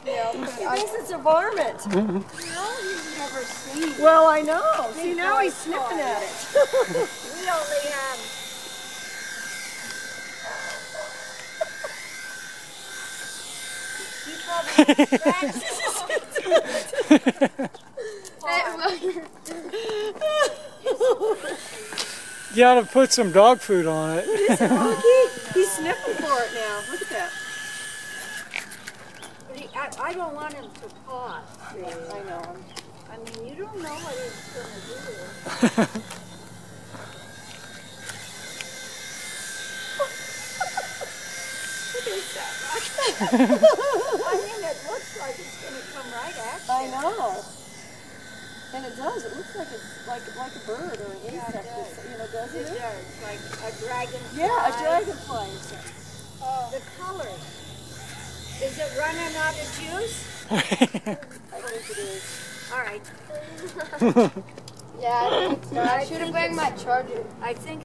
Yeah, He thinks it's a varmint. he's never seen. Well, I know. See, now he's sniffing at it. We only have. He probably You gotta put some dog food on it. Is it monkey? He's sniffing for it now. Look at that. I don't want him to cough. I know. I mean, you don't know what he's going to do. I mean, it looks like it's going to come right at you. I know. And it does. It looks like it's like a bird or an insect. You know, doesn't It it? does, like a dragonfly. Yeah, a dragonfly. The color. Is it running out of juice? I think it is. All right. Yeah, I think so. I should have brought my charger. I think